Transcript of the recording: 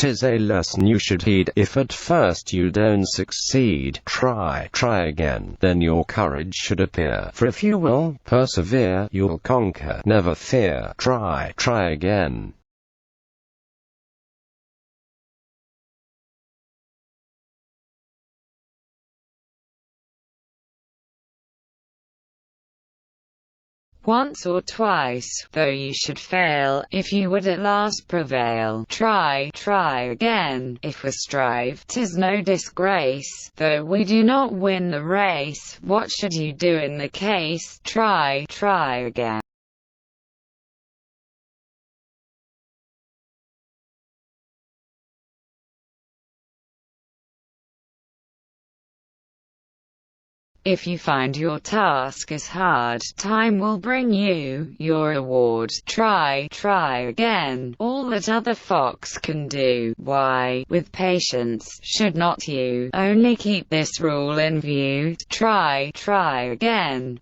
'tis a lesson you should heed. If at first you don't succeed, try again, then your courage should appear. For if you will persevere, you'll conquer. Never fear, try again. Once or twice, though you should fail, if you would at last prevail, try again. If we strive, 'tis no disgrace, though we do not win the race. What should you do in the case? Try again. If you find your task is hard, time will bring you your reward. Try again. All that other fox can do, why, with patience, should not you? Only keep this rule in view. Try again.